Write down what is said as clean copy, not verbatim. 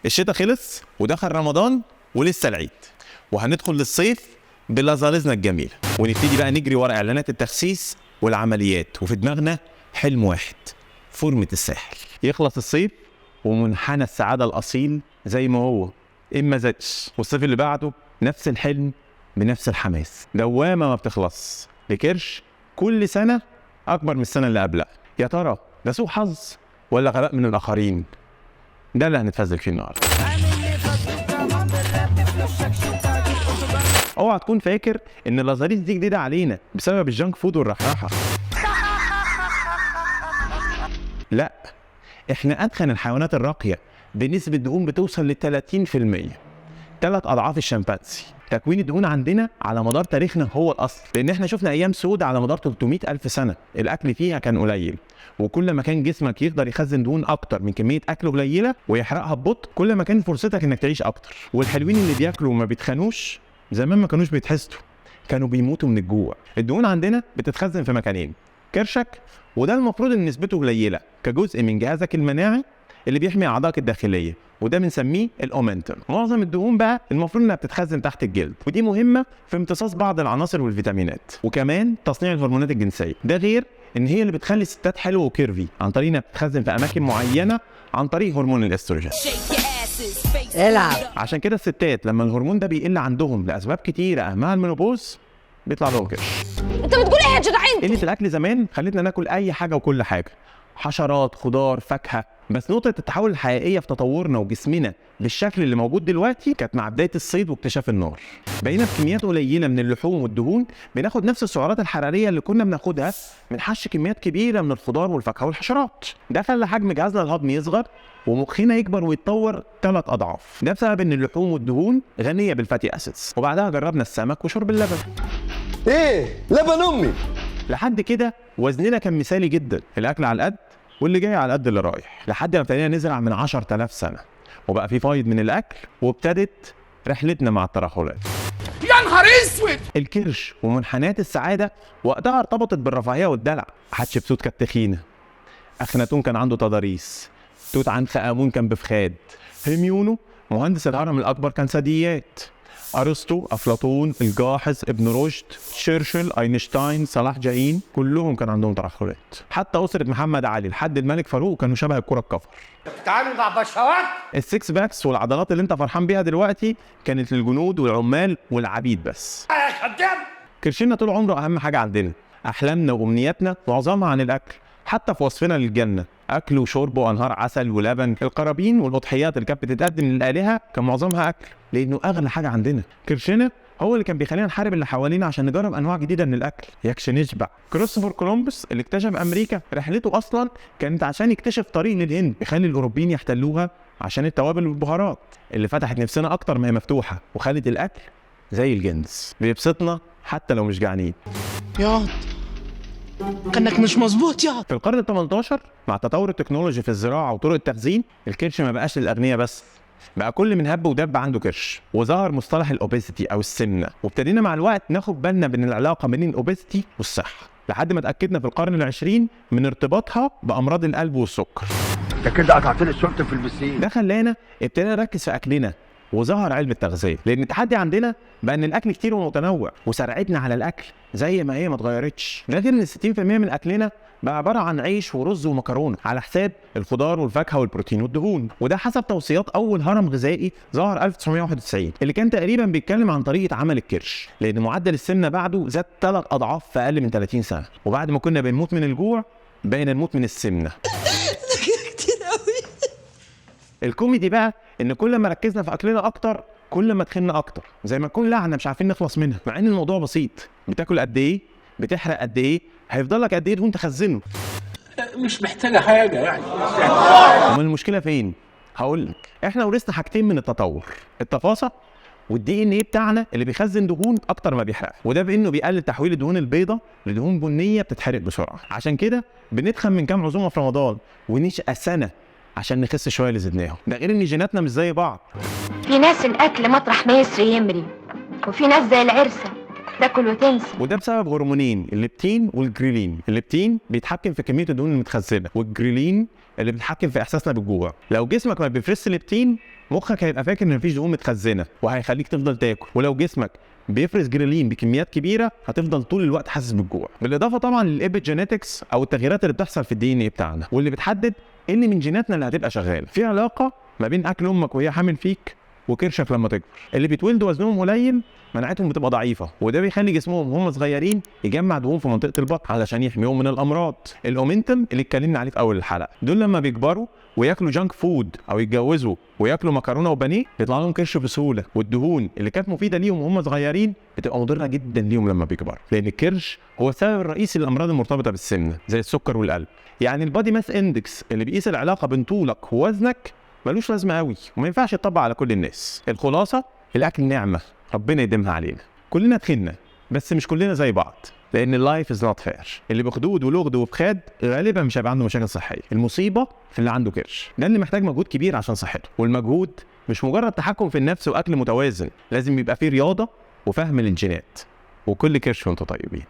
الشتاء خلص ودخل رمضان ولسه العيد، وهندخل للصيف بلازاليزنا الجميله، ونبتدي بقى نجري ورا اعلانات التخسيس والعمليات، وفي دماغنا حلم واحد: فورمة الساحل. يخلص الصيف ومنحنى السعاده الاصيل زي ما هو اما زادش، والصيف اللي بعده نفس الحلم بنفس الحماس، دوامه ما بتخلص لكرش كل سنه اكبر من السنه اللي قبلها. يا ترى ده سوء حظ ولا غباء من الاخرين؟ ده اللي هنتفزلك فيه النهارده. اوعى تكون فاكر ان اللازاليز دي جديده علينا بسبب الجانك فود والرحراحه. لا، احنا ادخن الحيوانات الراقيه بنسبه دهون بتوصل ل 30%، 3 اضعاف الشمبانزي. تكوين الدهون عندنا على مدار تاريخنا هو الاصل، لان احنا شفنا ايام سودة على مدار 300,000 سنه الاكل فيها كان قليل، وكل ما كان جسمك يقدر يخزن دهون اكتر من كميه اكل قليله ويحرقها ببطء، كل ما كان فرصتك انك تعيش اكتر. والحلوين اللي بياكلوا وما بيتخنوش زمان ما كانوش بيتحسدوا، كانوا بيموتوا من الجوع. الدهون عندنا بتتخزن في مكانين: كرشك، وده المفروض ان نسبته قليله كجزء من جهازك المناعي اللي بيحمي اعضائك الداخليه، وده بنسميه الاومنتم. معظم الدهون بقى المفروض انها بتتخزن تحت الجلد، ودي مهمه في امتصاص بعض العناصر والفيتامينات، وكمان تصنيع الهرمونات الجنسيه. ده غير ان هي اللي بتخلي الستات حلوه وكيرفي عن طريق انها بتتخزن في اماكن معينه عن طريق هرمون الاستروجين. العب. عشان كده الستات لما الهرمون ده بيقل عندهم لاسباب كتيره اهمها المينوبوز بيطلع لهم كرش. انت بتقول ايه يا جدعان؟ قله الاكل زمان خلتنا ناكل اي حاجه وكل حاجه، حشرات، خضار، فاكهه، بس نقطه التحول الحقيقيه في تطورنا وجسمنا بالشكل اللي موجود دلوقتي كانت مع بدايه الصيد واكتشاف النار. بقينا بكميات قليله من اللحوم والدهون بناخد نفس السعرات الحراريه اللي كنا بناخدها من حش كميات كبيره من الخضار والفاكهه والحشرات. ده خلى حجم جهازنا الهضمي يصغر ومخنا يكبر ويتطور 3 اضعاف. ده بسبب ان اللحوم والدهون غنيه بالفاتي اسيدز. وبعدها جربنا السمك وشرب اللبن. ايه لبن امي. لحد كده وزننا كان مثالي جدا، الاكل على القد واللي جاي على قد اللي رايح، لحد ما ابتدينا نزرع من 10,000 سنه وبقى في فايض من الاكل، وابتدت رحلتنا مع الترهلات. يا نهار اسود. الكرش ومنحنيات السعاده وقتها ارتبطت بالرفاهيه والدلع. حتشبسوت كانت تخينه، اخناتون كان عنده تضاريس، توت عنخ امون كان بفخاد، هيميونو مهندس الهرم الاكبر كان ثدييات، ارسطو، افلاطون، الجاحظ، ابن رشد، تشرشل، اينشتاين، صلاح جاهين، كلهم كان عندهم ترهلات. حتى اسره محمد علي لحد الملك فاروق كانوا شبه الكره الكفر. تعالوا مع بشوات. السكس باكس والعضلات اللي انت فرحان بيها دلوقتي كانت للجنود والعمال والعبيد بس. يا خدام. كرشنا طول عمره اهم حاجه عندنا، احلامنا وامنياتنا معظمها عن الاكل. حتى في وصفنا للجنه اكل وشرب وانهار عسل ولبن، القرابين والاضحيات اللي كانت بتتقدم للالهه كان معظمها اكل، لانه اغلى حاجه عندنا. كرشنا هو اللي كان بيخلينا نحارب اللي حوالينا عشان نجرب انواع جديده من الاكل، يكش نشبع. كريستوفر كولومبوس اللي اكتشف امريكا رحلته اصلا كانت عشان يكتشف طريق للهند يخلي الاوروبيين يحتلوها عشان التوابل والبهارات اللي فتحت نفسنا اكتر ما هي مفتوحه، وخلت الاكل زي الجنس بيبسطنا حتى لو مش جعانين. ياض كانك مش مظبوط ياض. في القرن ال18 مع تطور التكنولوجي في الزراعه وطرق التخزين، الكرش ما بقاش للاغنياء بس، بقى كل من هب ودب عنده كرش، وظهر مصطلح الاوبيسيتي او السمنه، وابتدينا مع الوقت ناخد بالنا من العلاقه بين الاوبيسيتي والصحه، لحد ما اتاكدنا في القرن العشرين من ارتباطها بامراض القلب والسكر. انت كده قطعت لي الشورت في البسين. ده خلانا ابتدينا نركز في اكلنا، وظهر علم التغذيه، لان التحدي عندنا بقى ان الاكل كتير ومتنوع، وسرعتنا على الاكل زي ما هي ما اتغيرتش. ده غير ان 60% من اكلنا بقى عباره عن عيش ورز ومكرونه على حساب الخضار والفاكهه والبروتين والدهون، وده حسب توصيات اول هرم غذائي ظهر 1991 اللي كان تقريبا بيتكلم عن طريقه عمل الكرش، لان معدل السمنه بعده زاد 3 اضعاف في اقل من 30 سنه، وبعد ما كنا بنموت من الجوع بقينا نموت من السمنه. كتير قوي. الكوميدي بقى ان كل ما ركزنا في اكلنا اكتر كل ما تخنا اكتر، زي ما نكون لعنه مش عارفين نخلص منها، مع ان الموضوع بسيط. بتاكل قد ايه، بتحرق قد ايه، هيفضل لك قد ايه دهون تخزنه. مش محتاجه حاجه يعني. امال المشكله فين؟ هقول لك. احنا ورثنا حاجتين من التطور: التفاصيل والدي ان ايه بتاعنا اللي بيخزن دهون اكتر ما بيحرق، وده بانه بيقلل تحويل الدهون البيضاء لدهون بنيه بتتحرق بسرعه. عشان كده بنتخن من كام عزومه في رمضان ونشقى سنه عشان نخس شويه اللي زدناهم. ده غير ان جيناتنا مش زي بعض. في ناس الاكل مطرح ما يسري يمري، وفي ناس زي العرسه تاكل وتنسى، وده بسبب هرمونين: الليبتين والجريلين. الليبتين بيتحكم في كميه الدهون المتخزنه، والجريلين اللي بتتحكم في احساسنا بالجوع. لو جسمك ما بيفرزش ليبتين، مخك هيبقى فاكر ان مفيش دهون متخزنه وهيخليك تفضل تاكل. ولو جسمك بيفرز جريلين بكميات كبيره، هتفضل طول الوقت حاسس بالجوع. بالاضافه طبعا للابيجينيتكس او التغييرات اللي بتحصل في الدي ان اي بتاعنا، واللي بتحدد ان من جيناتنا اللي هتبقى شغاله. في علاقه ما بين اكل امك وهي حامل فيك وكرشك لما تكبر. اللي بيتولدوا وزنهم قليل مناعتهم بتبقى ضعيفه، وده بيخلي جسمهم وهم صغيرين يجمع دهون في منطقه البطن علشان يحميهم من الامراض. الاومنتم اللي اتكلمنا عليه في اول الحلقه، دول لما بيكبروا وياكلوا جانك فود او يتجوزوا وياكلوا مكرونه وبانيه بيطلع لهم كرش بسهوله. والدهون اللي كانت مفيده ليهم وهم صغيرين بتبقى مضره جدا ليهم لما بيكبروا، لان الكرش هو السبب الرئيسي للامراض المرتبطه بالسمنه زي السكر والقلب. يعني البادي ماس اندكس اللي بيقيس العلاقه بين طولك ووزنك ملوش لازمه قوي وما ينفعش يتطبق على كل الناس. الخلاصه، الاكل نعمه ربنا يديمها علينا. كلنا تخنا بس مش كلنا زي بعض، لان اللايف از نوت فير. اللي بخدود ولغد وبخاد غالبا مش هيبقى عنده مشاكل صحيه. المصيبه في اللي عنده كرش، ده اللي محتاج مجهود كبير عشان صحته. والمجهود مش مجرد تحكم في النفس واكل متوازن، لازم يبقى فيه رياضه وفهم للجينات. وكل كرش وانتم طيبين.